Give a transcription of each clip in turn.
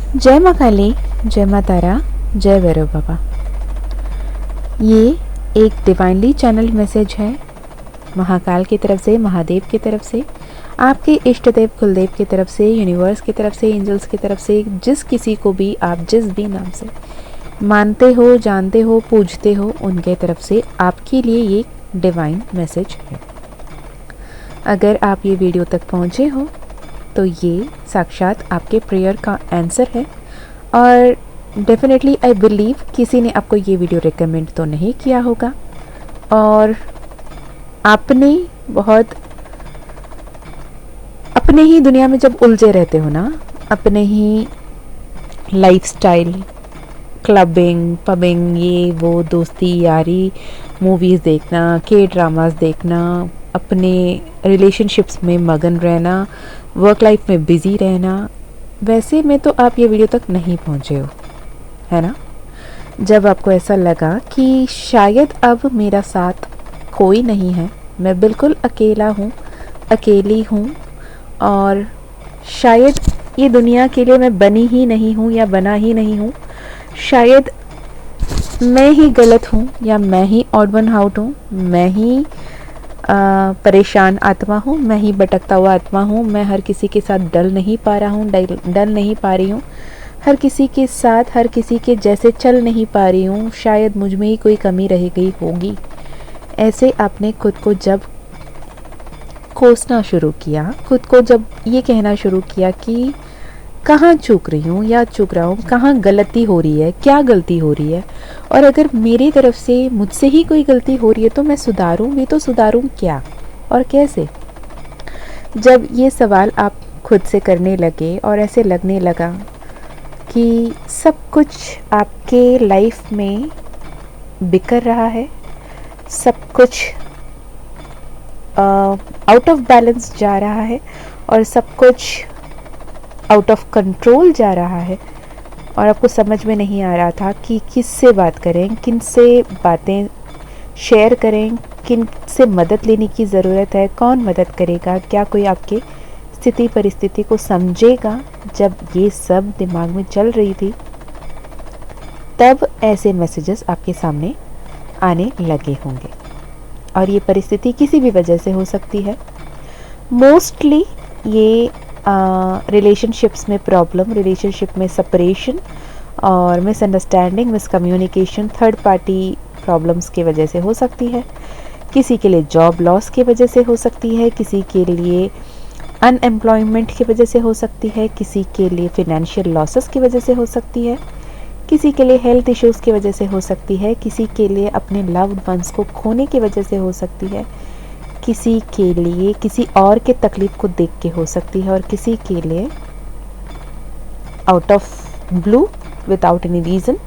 जय माँ काली, जय माँ तारा, जय भैरव बाबा। ये एक डिवाइनली चैनल मैसेज है महाकाल की तरफ से, महादेव की तरफ से, आपके इष्ट देव कुलदेव की तरफ से, यूनिवर्स की तरफ से, एंजल्स की तरफ से, जिस किसी को भी आप जिस भी नाम से मानते हो, जानते हो, पूजते हो, उनके तरफ से आपके लिए ये डिवाइन मैसेज है। अगर आप ये वीडियो तक पहुँचे हो तो ये साक्षात आपके प्रेयर का आंसर है। और डेफिनेटली आई बिलीव किसी ने आपको ये वीडियो रिकमेंड तो नहीं किया होगा, और आपने बहुत अपने ही दुनिया में जब उलझे रहते हो ना, अपने ही लाइफस्टाइल, क्लबिंग, पबिंग, ये वो, दोस्ती यारी, मूवीज़ देखना, के ड्रामास देखना, अपने रिलेशनशिप्स में मगन रहना, वर्क लाइफ में बिज़ी रहना, वैसे में तो आप ये वीडियो तक नहीं पहुँचे हो, है ना। जब आपको ऐसा लगा कि शायद अब मेरा साथ कोई नहीं है, मैं बिल्कुल अकेला हूँ, अकेली हूँ, और शायद ये दुनिया के लिए मैं बनी ही नहीं हूँ या बना ही नहीं हूँ, शायद मैं ही गलत हूँ या मैं ही ऑड वन आउट हूँ, मैं ही परेशान आत्मा हूँ, मैं ही भटकता हुआ आत्मा हूँ, मैं हर किसी के साथ डल नहीं पा रहा हूँ, डल नहीं पा रही हूँ, हर किसी के साथ, हर किसी के जैसे चल नहीं पा रही हूँ, शायद मुझ में ही कोई कमी रह गई होगी। ऐसे आपने खुद को जब कोसना शुरू किया, खुद को जब ये कहना शुरू किया कि कहाँ चूक रही हूँ या चूक रहा हूँ, कहाँ गलती हो रही है, क्या गलती हो रही है, और अगर मेरी तरफ से मुझसे ही कोई गलती हो रही है तो मैं सुधारूँ भी, तो सुधारूँ क्या और कैसे। जब ये सवाल आप खुद से करने लगे और ऐसे लगने लगा कि सब कुछ आपके लाइफ में बिखर रहा है, सब कुछ आउट ऑफ बैलेंस जा रहा है, और सब कुछ आउट ऑफ कंट्रोल जा रहा है, और आपको समझ में नहीं आ रहा था कि किससे बात करें, किन से बातें शेयर करें, किन से मदद लेने की ज़रूरत है, कौन मदद करेगा, क्या कोई आपके स्थिति परिस्थिति को समझेगा। जब ये सब दिमाग में चल रही थी, तब ऐसे मैसेजेस आपके सामने आने लगे होंगे, और ये परिस्थिति किसी भी वजह से हो सकती है। मोस्टली ये रिलेशनशिप्स में प्रॉब्लम, रिलेशनशिप में सेपरेशन और misunderstanding, miscommunication, third party problems की वजह से हो सकती है। किसी के लिए जॉब लॉस की वजह से हो सकती है, किसी के लिए अनएम्प्लॉयमेंट की वजह से हो सकती है, किसी के लिए फिनेंशियल लॉसेस की वजह से हो सकती है, किसी के लिए हेल्थ इश्यूज़ की वजह से हो सकती है, किसी के लिए अपने लव्ड वंस को खोने की वजह से हो सकती है, किसी के लिए किसी और के तकलीफ को देख के हो सकती है, और किसी के लिए out of blue without any reason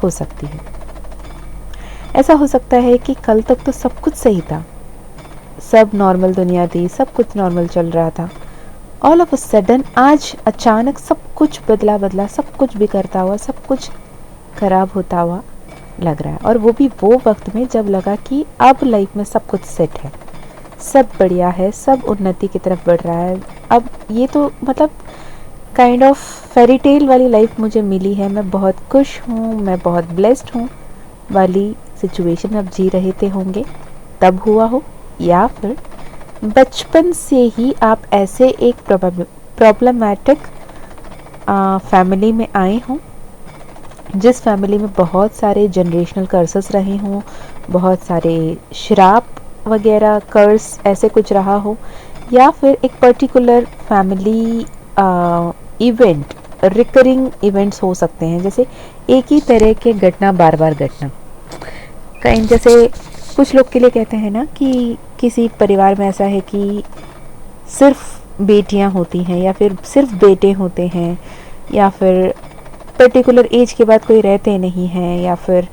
हो सकती है। ऐसा हो सकता है कि कल तक तो सब कुछ सही था, सब नॉर्मल दुनिया थी, सब कुछ नॉर्मल चल रहा था, ऑल ऑफ अ सडन आज अचानक सब कुछ बदला, सब कुछ बिखरता हुआ, सब कुछ खराब होता हुआ लग रहा है। और वो भी वो वक्त में जब लगा कि अब लाइफ में सब कुछ सेट है, सब बढ़िया है, सब उन्नति की तरफ बढ़ रहा है। अब ये तो मतलब काइंड ऑफ फेरी टेल वाली लाइफ मुझे मिली है, मैं बहुत खुश हूँ, मैं बहुत ब्लेस्ड हूँ वाली सिचुएशन अब जी रहे थे होंगे, तब हुआ हो, या फिर बचपन से ही आप ऐसे एक प्रॉब्लमैटिक फैमिली में आए हों, जिस फैमिली में बहुत सारे जनरेशनल कर्सेस रहे हों, बहुत सारे श्राप वगैरह कर्स ऐसे कुछ रहा हो, या फिर एक particular family event, recurring events हो सकते हैं, जैसे एक ही तरह के घटना बार बार घटना। कहीं जैसे कुछ लोग के लिए कहते हैं ना कि किसी परिवार में ऐसा है कि सिर्फ बेटियां होती हैं, या फिर सिर्फ बेटे होते हैं, या फिर पर्टिकुलर एज के बाद कोई रहते नहीं हैं, या फिर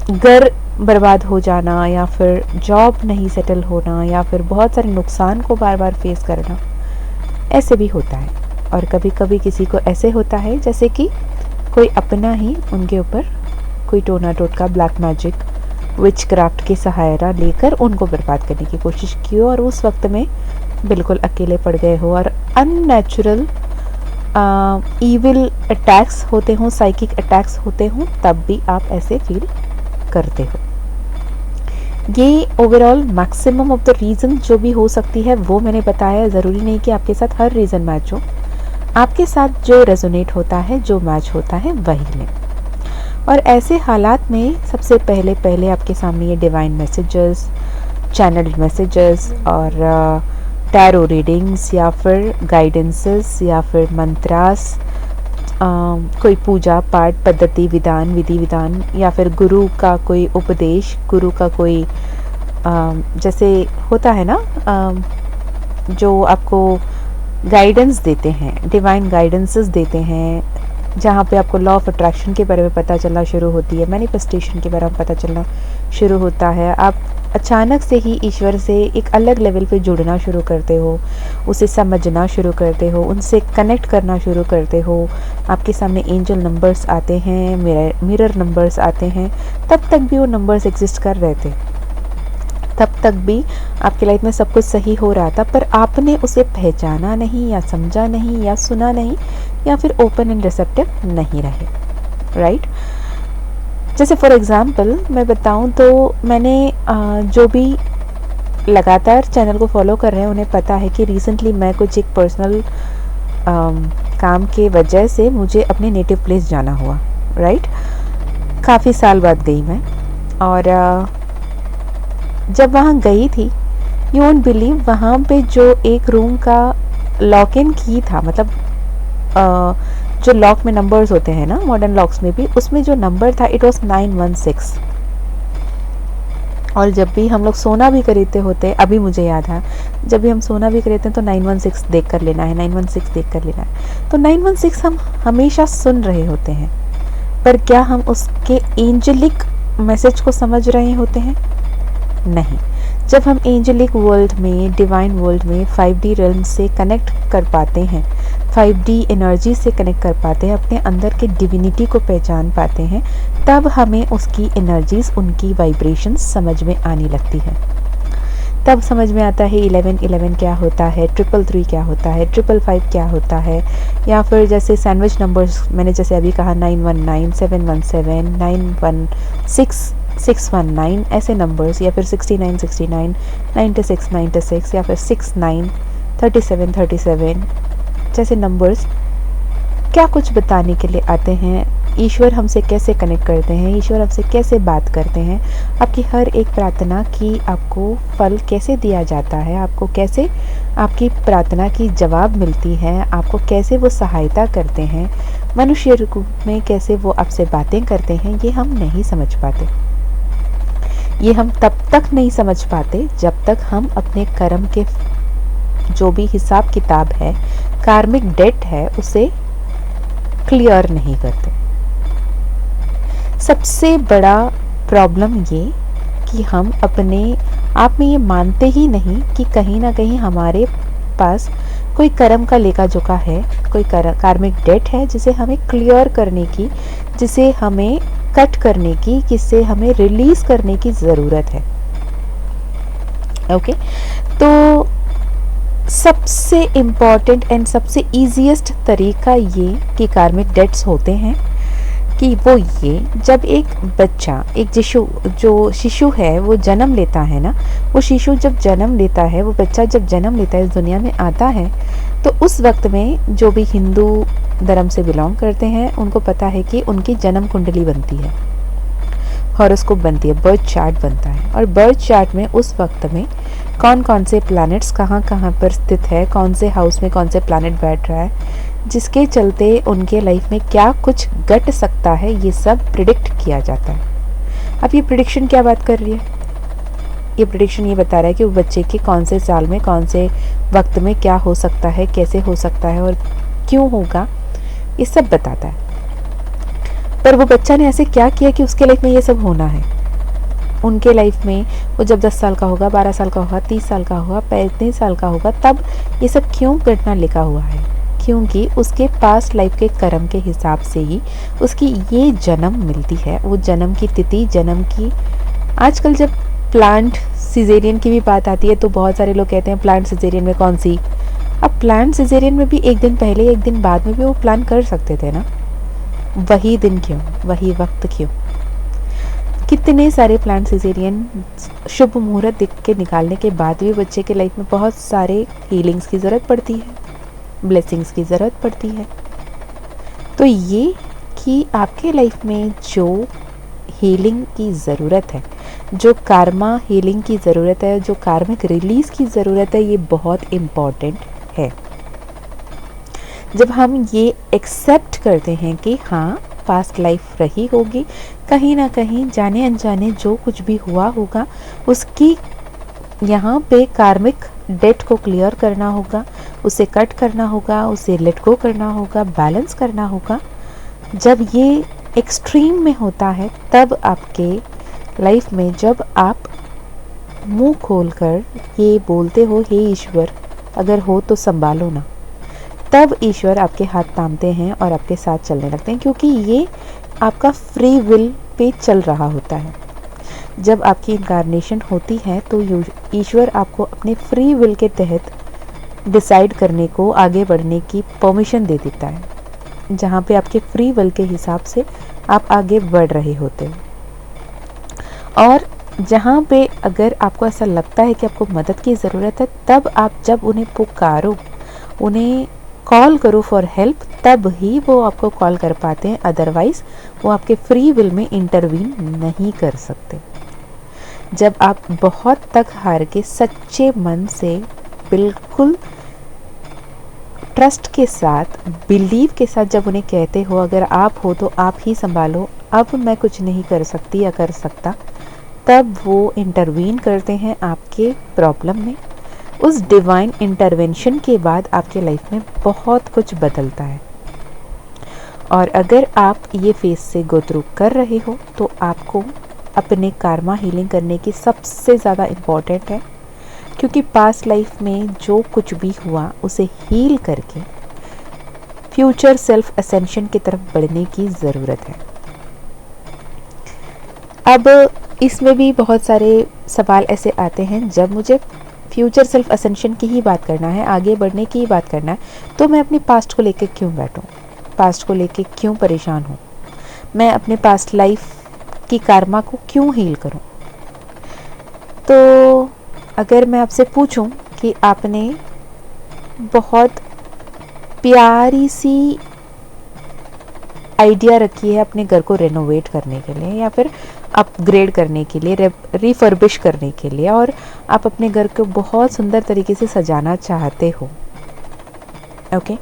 घर बर्बाद हो जाना, या फिर जॉब नहीं सेटल होना, या फिर बहुत सारे नुकसान को बार बार फेस करना, ऐसे भी होता है। और कभी कभी किसी को ऐसे होता है जैसे कि कोई अपना ही उनके ऊपर कोई टोना टोटका, ब्लैक मैजिक, विच क्राफ्ट की सहायता लेकर उनको बर्बाद करने की कोशिश की हो, और उस वक्त में बिल्कुल अकेले पड़ गए हो और अननेचुरल ईविल अटैक्स होते हों, साइकिक अटैक्स होते हों, तब भी आप ऐसे फील करते हो। ये overall maximum of the reason जो भी हो सकती है वो मैंने बताया। ज़रूरी नहीं कि आपके साथ हर रीज़न मैच हो, आपके साथ जो रेजोनेट होता है, जो मैच होता है वही लें। और ऐसे हालात में सबसे पहले आपके सामने ये डिवाइन मैसेजेस, चैनल्ड मैसेजेस और टैरो रीडिंग्स या फिर गाइडेंसेस या फिर मंत्रास, कोई पूजा पाठ पद्धति विधान, विधि विधान, या फिर गुरु का कोई उपदेश, गुरु का कोई जैसे होता है ना, जो आपको गाइडेंस देते हैं, डिवाइन गाइडेंसेस देते हैं, जहाँ पे आपको लॉ ऑफ अट्रैक्शन के बारे में पता चलना शुरू होती है, मैनिफेस्टेशन के बारे में पता चलना शुरू होता है। आप अचानक से ही ईश्वर से एक अलग लेवल पे जुड़ना शुरू करते हो, उसे समझना शुरू करते हो, उनसे कनेक्ट करना शुरू करते हो। आपके सामने एंजल नंबर्स आते हैं, मिरर नंबर्स आते हैं। तब तक भी वो नंबर्स एग्जिस्ट कर रहे थे, तब तक भी आपकी लाइफ में सब कुछ सही हो रहा था, पर आपने उसे पहचाना नहीं या समझा नहीं या सुना नहीं या फिर ओपन एंड रिसेप्टिव नहीं रहे, राइट। जैसे फॉर एग्ज़ाम्पल मैं बताऊं तो मैंने जो भी लगातार चैनल को फॉलो कर रहे हैं उन्हें पता है कि रिसेंटली मैं कुछ एक पर्सनल काम के वजह से मुझे अपने नेटिव प्लेस जाना हुआ, राइट। काफ़ी साल बाद गई मैं, और जब वहाँ गई थी, यू वोंट बिलीव, वहाँ पे जो एक रूम का लॉक इन की था, मतलब जो लॉक में नंबर्स होते हैं ना मॉडर्न लॉक्स में भी, उसमें जो नंबर था इट वाज 916। और जब भी हम लोग सोना भी खरीदते होते, अभी मुझे याद है, जब भी हम सोना भी खरीदते हैं तो 916 देख कर लेना है, 916 देख कर लेना है। तो 916 हम हमेशा सुन रहे होते हैं, पर क्या हम उसके एंजेलिक मैसेज को समझ रहे होते हैं? नहीं। जब हम एंजेलिक वर्ल्ड में, डिवाइन वर्ल्ड में 5D रियल्म से कनेक्ट कर पाते हैं, 5D एनर्जी से कनेक्ट कर पाते हैं, अपने अंदर के डिविनिटी को पहचान पाते हैं, तब हमें उसकी एनर्जीज, उनकी वाइब्रेशंस समझ में आने लगती है। तब समझ में आता है 1111 क्या होता है, 333 क्या होता है, 555 क्या होता है, या फिर जैसे सैंडविच नंबर्स मैंने जैसे अभी कहा 919, 717, 916, 619 ऐसे नंबर्स, या फिर 69, 69, 96, 96, या फिर 69, 37, 37 जैसे नंबर्स क्या कुछ बताने के लिए आते हैं। ईश्वर हमसे कैसे कनेक्ट करते हैं, ईश्वर हमसे कैसे बात करते हैं, आपकी हर एक प्रार्थना की आपको फल कैसे दिया जाता है, आपको कैसे आपकी प्रार्थना की जवाब मिलती है, आपको कैसे वो सहायता करते हैं, मनुष्य रूप में कैसे वो आपसे बातें करते हैं, ये हम नहीं समझ पाते। ये हम तब तक नहीं समझ पाते जब तक हम अपने कर्म के जो भी हिसाब किताब है, कार्मिक डेट है, उसे क्लियर नहीं करते। सबसे बड़ा प्रॉब्लम ये कि हम अपने आप में ये मानते ही नहीं कि कहीं ना कहीं हमारे पास कोई कर्म का लेखा जोखा है, कोई कार्मिक डेट है जिसे हमें क्लियर करने की, जिसे हमें कट करने की, जिसे हमें रिलीज करने की ज़रूरत है। ओके, तो सबसे इम्पॉर्टेंट एंड सबसे ईजीएस्ट तरीका ये कि कार्मिक डेट्स होते हैं कि वो ये, जब एक बच्चा, एक जो शिशु है वो जन्म लेता है ना, वो शिशु जब जन्म लेता है, वो बच्चा जब जन्म लेता है, इस दुनिया में आता है, तो उस वक्त में जो भी हिंदू धर्म से बिलोंग करते हैं उनको पता है कि उनकी जन्म कुंडली बनती है, हॉरोस्कोप बनती है, बर्थ चार्ट बनता है। और बर्थ चार्ट में उस वक्त में कौन कौन से प्लैनेट्स कहाँ कहाँ पर स्थित है, कौन से हाउस में कौन से प्लैनेट बैठ रहा है, जिसके चलते उनके लाइफ में क्या कुछ घट सकता है, ये सब प्रिडिक्ट किया जाता है। अब ये प्रिडिक्शन क्या बात कर रही है? ये प्रिडिक्शन ये बता रहा है कि वो बच्चे के कौन से साल में, कौन से वक्त में क्या हो सकता है, कैसे हो सकता है और क्यों होगा, ये सब बताता है। पर वो बच्चा ने ऐसे क्या किया कि उसके लाइफ में ये सब होना है। उनके लाइफ में वो जब 10 साल का होगा, 12 साल का होगा, 30 साल का होगा, 35 साल का होगा, तब ये सब क्यों घटना लिखा हुआ है? क्योंकि उसके पास्ट लाइफ के कर्म के हिसाब से ही उसकी ये जन्म मिलती है। वो जन्म की तिथि, जन्म की, आजकल जब प्लांट सिजेरियन की भी बात आती है तो बहुत सारे लोग कहते हैं प्लांट सिजेरियन में कौन सी अब प्लान सिजेरियन में भी एक दिन पहले एक दिन बाद में भी वो प्लान कर सकते थे ना, वही दिन क्यों, वही वक्त क्यों? कितने सारे प्लान सिजेरियन शुभ मुहूर्त देख के निकालने के बाद भी बच्चे के लाइफ में बहुत सारे हीलिंग्स की ज़रूरत पड़ती है, ब्लेसिंग्स की ज़रूरत पड़ती है। तो ये कि आपके लाइफ में जो हीलिंग की ज़रूरत है, जो कार्मा हीलिंग की ज़रूरत है, जो कार्मिक रिलीज़ की ज़रूरत है, ये बहुत इम्पॉर्टेंट है। जब हम ये एक्सेप्ट करते हैं कि हाँ पास्ट लाइफ रही होगी, कहीं ना कहीं जाने अनजाने जो कुछ भी हुआ होगा उसकी यहाँ पे कार्मिक डेट को क्लियर करना होगा, उसे कट करना होगा, उसे लेट गो करना होगा, बैलेंस करना होगा। जब ये एक्सट्रीम में होता है तब आपके लाइफ में जब आप मुंह खोलकर ये बोलते हो हे ईश्वर अगर हो तो संभालो ना, तब ईश्वर आपके हाथ थामते हैं और आपके साथ चलने लगते हैं, क्योंकि ये आपका फ्री विल पे चल रहा होता है। जब आपकी इनकारनेशन होती है तो ईश्वर आपको अपने फ्री विल के तहत डिसाइड करने को, आगे बढ़ने की परमिशन दे देता है, जहाँ पे आपके फ्री विल के हिसाब से आप आगे बढ़ रहे होते हैं। और जहाँ पे अगर आपको ऐसा लगता है कि आपको मदद की ज़रूरत है, तब आप जब उन्हें पुकारो, उन्हें कॉल करो फॉर हेल्प, तब ही वो आपको कॉल कर पाते हैं, अदरवाइज़ वो आपके फ्री विल में इंटरवीन नहीं कर सकते। जब आप बहुत तक हार के सच्चे मन से बिल्कुल ट्रस्ट के साथ, बिलीव के साथ जब उन्हें कहते हो अगर आप हो तो आप ही संभालो, अब मैं कुछ नहीं कर सकती या कर सकता, तब वो इंटरवीन करते हैं आपके प्रॉब्लम में। उस डिवाइन इंटरवेंशन के बाद आपके लाइफ में बहुत कुछ बदलता है। और अगर आप ये फेस से गो थ्रू कर रहे हो तो आपको अपने कार्मा हीलिंग करने की सबसे ज़्यादा इम्पॉर्टेंट है, क्योंकि पास्ट लाइफ में जो कुछ भी हुआ उसे हील करके फ्यूचर सेल्फ असेंशन की तरफ बढ़ने की ज़रूरत है। अब इसमें भी बहुत सारे सवाल ऐसे आते हैं, जब मुझे फ्यूचर सेल्फ असेंशन की ही बात करना है, आगे बढ़ने की ही बात करना है, तो मैं अपने पास्ट को लेकर क्यों बैठूं, पास्ट को लेकर क्यों परेशान हूं, मैं अपने पास्ट लाइफ की कार्मा को क्यों हील करूं? तो अगर मैं आपसे पूछूं कि आपने बहुत प्यारी सी आइडिया रखी है अपने घर को रेनोवेट करने के लिए या फिर अपग्रेड करने के लिए, रिफर्बिश करने के लिए, और आप अपने घर को बहुत सुंदर तरीके से सजाना चाहते हो, ओके,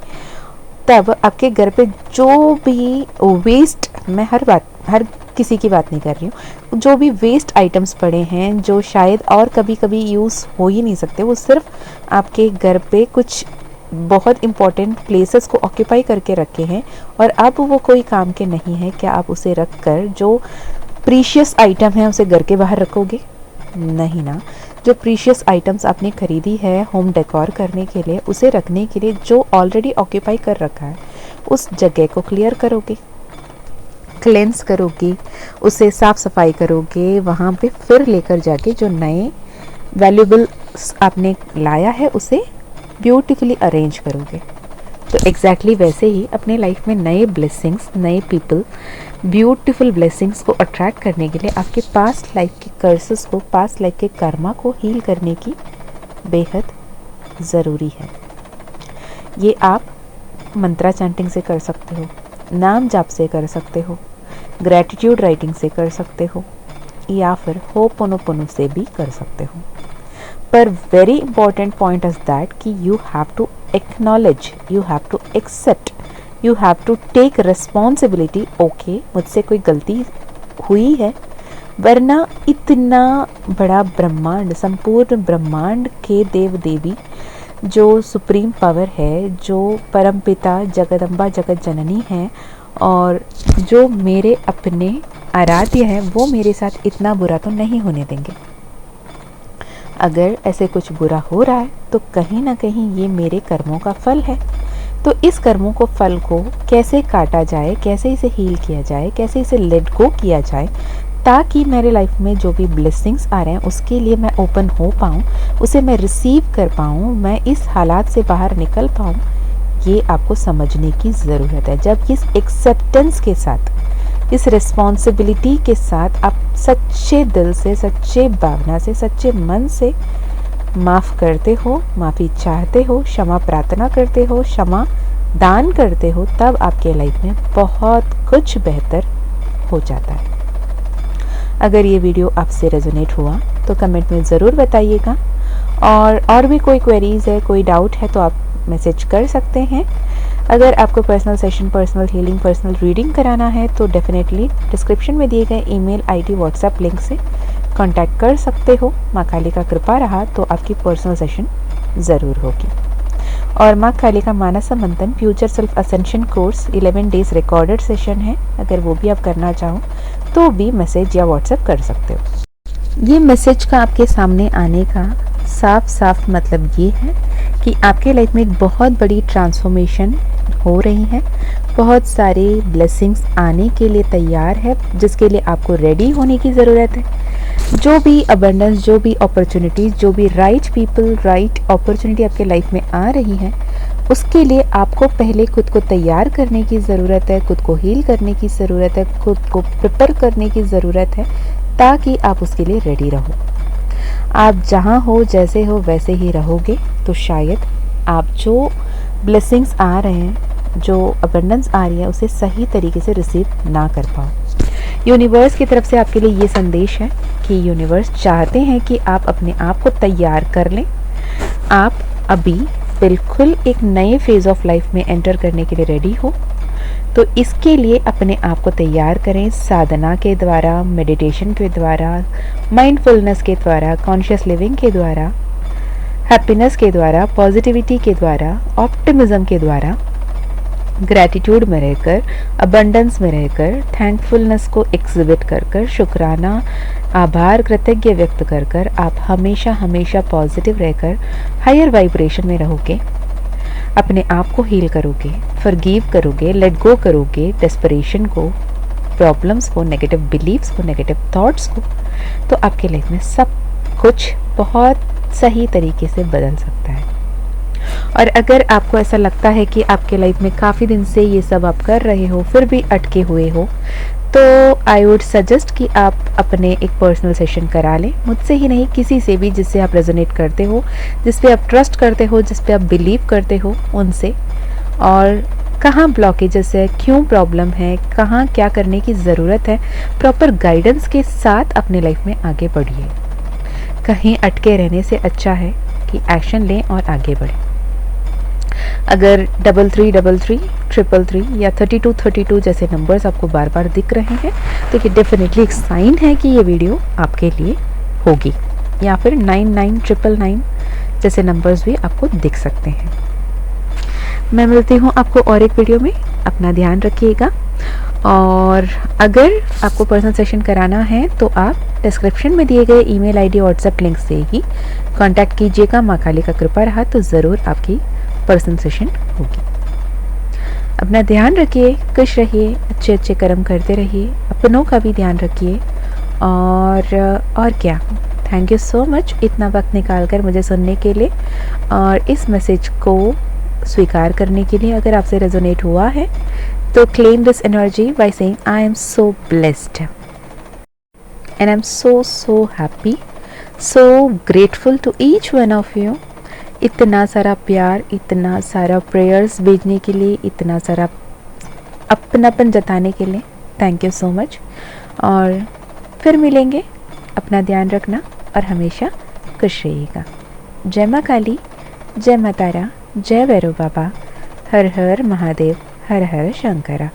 तब आपके घर पे जो भी वेस्ट, मैं हर किसी की बात नहीं कर रही हूँ, जो भी वेस्ट आइटम्स पड़े हैं जो शायद और कभी कभी यूज़ हो ही नहीं सकते, वो सिर्फ आपके घर पे कुछ बहुत इम्पॉर्टेंट प्लेसेस को ऑक्यूपाई करके रखे हैं और अब वो कोई काम के नहीं है, क्या आप उसे रख कर जो प्रीशियस आइटम है उसे घर के बाहर रखोगे? नहीं ना। जो प्रीशियस आइटम्स आपने खरीदी है होम डेकोर करने के लिए, उसे रखने के लिए जो ऑलरेडी ऑक्यूपाई कर रखा है उस जगह को क्लियर करोगे, क्लेंस करोगे, उसे साफ सफाई करोगे, वहाँ पे फिर लेकर जाके जो नए वैल्यूबल आपने लाया है उसे ब्यूटीफुली अरेंज करोगे। तो एग्जैक्टली वैसे ही अपने लाइफ में नए ब्लेसिंग्स, नए पीपल, ब्यूटीफुल ब्लेसिंग्स को अट्रैक्ट करने के लिए आपके पास्ट लाइफ के कर्सेस को, पास्ट लाइफ के कर्मा को हील करने की बेहद ज़रूरी है। ये आप मंत्रा चैंटिंग से कर सकते हो, नाम जाप से कर सकते हो, ग्रैटिट्यूड राइटिंग से कर सकते हो, या फिर होपोनोपोनो से भी कर सकते हो। पर very important point is that कि you have to acknowledge, you have to accept, you have to take responsibility. Okay, मुझसे कोई गलती हुई है, वरना इतना बड़ा ब्रह्मांड, संपूर्ण ब्रह्मांड के देव देवी, जो सुप्रीम पावर है, जो परमपिता जगदम्बा जगत जननी है और जो मेरे अपने आराध्य हैं, वो मेरे साथ इतना बुरा तो नहीं होने देंगे। अगर ऐसे कुछ बुरा हो रहा है तो कहीं ना कहीं ये मेरे कर्मों का फल है। तो इस कर्मों को, फल को कैसे काटा जाए, कैसे इसे हील किया जाए, कैसे इसे लेट गो किया जाए, ताकि मेरे लाइफ में जो भी ब्लेसिंग्स आ रहे हैं उसके लिए मैं ओपन हो पाऊँ, उसे मैं रिसीव कर पाऊँ, मैं इस हालात से बाहर निकल पाऊँ। ये आपको समझने की ज़रूरत है। जब इस एक्सेप्टेंस के साथ, इस रिस्पॉन्सिबिलिटी के साथ आप सच्चे दिल से, सच्चे भावना से, सच्चे मन से माफ़ करते हो, माफ़ी चाहते हो, क्षमा प्रार्थना करते हो, क्षमा दान करते हो, तब आपके लाइफ में बहुत कुछ बेहतर हो जाता है। अगर ये वीडियो आपसे रेजोनेट हुआ तो कमेंट में ज़रूर बताइएगा, और भी कोई क्वेरीज़ है, कोई डाउट है तो आप मैसेज कर सकते हैं। अगर आपको personal session, personal healing, personal reading कराना है तो डेफिनेटली डिस्क्रिप्शन में दिए गए ईमेल आईडी, व्हाट्सएप लिंक से कांटेक्ट कर सकते हो। माँ काली का कृपा रहा तो आपकी पर्सनल सेशन ज़रूर होगी। और माँ काली का मानसा मंथन future self ascension course 11 days recorded session है, अगर वो भी आप करना चाहो तो भी मैसेज या व्हाट्सएप कर सकते हो। ये मैसेज का आपके सामने आने का साफ साफ मतलब ये है कि आपके लाइफ में एक बहुत बड़ी ट्रांसफॉर्मेशन हो रही है, बहुत सारे ब्लेसिंग्स आने के लिए तैयार है, जिसके लिए आपको रेडी होने की ज़रूरत है। जो भी अबंडेंस, जो भी अपॉर्चुनिटीज़, जो भी राइट पीपल, राइट अपॉर्चुनिटी आपके लाइफ में आ रही है, उसके लिए आपको पहले खुद को तैयार करने की ज़रूरत है, खुद को हील करने की ज़रूरत है, खुद को प्रिपेयर करने की ज़रूरत है, ताकि आप उसके लिए रेडी रहो। आप जहाँ हो, जैसे हो वैसे ही रहोगे तो शायद आप जो ब्लेसिंग्स आ रहे हैं, जो अबंडेंस आ रही है, उसे सही तरीके से रिसीव ना कर पाओ। यूनिवर्स की तरफ से आपके लिए ये संदेश है कि यूनिवर्स चाहते हैं कि आप अपने आप को तैयार कर लें। आप अभी बिल्कुल एक नए फेज़ ऑफ लाइफ में एंटर करने के लिए रेडी हो, तो इसके लिए अपने आप को तैयार करें साधना के द्वारा, मेडिटेशन के द्वारा, माइंडफुलनेस के द्वारा, कॉन्शियस लिविंग के द्वारा, हैप्पीनेस के द्वारा, पॉजिटिविटी के द्वारा, ऑप्टिमिज्म के द्वारा, ग्रैटिट्यूड में रहकर, अबंडेंस में रहकर, थैंकफुलनेस को एग्जिबिट कर कर, शुक्राना, आभार, कृतज्ञ व्यक्त कर कर आप हमेशा हमेशा पॉजिटिव रहकर हायर वाइब्रेशन में रहोगे। अपने आप को हील करोगे, फॉरगिव करोगे, लेट गो करोगे डेस्परेशन को, प्रॉब्लम्स को, नेगेटिव बिलीव्स को, नेगेटिव थॉट्स को, तो आपके लाइफ में सब कुछ बहुत सही तरीके से बदल सकता है। और अगर आपको ऐसा लगता है कि आपके लाइफ में काफ़ी दिन से ये सब आप कर रहे हो फिर भी अटके हुए हो, तो आई वुड सजेस्ट कि आप अपने एक पर्सनल सेशन करा लें, मुझसे ही नहीं, किसी से भी जिससे आप रेजोनेट करते हो, जिस पे आप ट्रस्ट करते हो, जिस पे आप बिलीव करते हो, उनसे। और कहाँ ब्लॉकेजेस है, क्यों प्रॉब्लम है, कहाँ क्या करने की ज़रूरत है, प्रॉपर गाइडेंस के साथ अपने लाइफ में आगे बढ़िए। कहीं अटके रहने से अच्छा है कि एक्शन लें और आगे बढ़ें। अगर 3333, 333 या 3232 जैसे नंबर्स आपको बार बार दिख रहे हैं तो ये डेफिनेटली एक साइन है कि ये वीडियो आपके लिए होगी, या फिर 99999 जैसे नंबर्स भी आपको दिख सकते हैं। मैं मिलती हूँ आपको और एक वीडियो में। अपना ध्यान रखिएगा, और अगर आपको पर्सनल सेशन कराना है तो आप डिस्क्रिप्शन में दिए गए ईमेल आईडी, व्हाट्सएप लिंक से ही कांटेक्ट कीजिएगा। माँ काली का कृपा रहा तो ज़रूर आपकी पर्सनल सेशन होगी। अपना ध्यान रखिए, खुश रहिए, अच्छे अच्छे कर्म करते रहिए, अपनों का भी ध्यान रखिए, और क्या। थैंक यू सो मच इतना वक्त निकाल कर मुझे सुनने के लिए और इस मैसेज को स्वीकार करने के लिए। अगर आपसे रेजोनेट हुआ है तो claim this energy by saying I am so blessed and I am so happy, so grateful to each one of you. इतना सारा प्यार, इतना सारा प्रेयर्स भेजने के लिए, इतना सारा अपनापन जताने के लिए थैंक यू सो मच। और फिर मिलेंगे। अपना ध्यान रखना और हमेशा खुश रहिएगा। जय माँ काली, जय माँ तारा, जय भैरव बाबा, हर हर महादेव, हर हर शंकरा।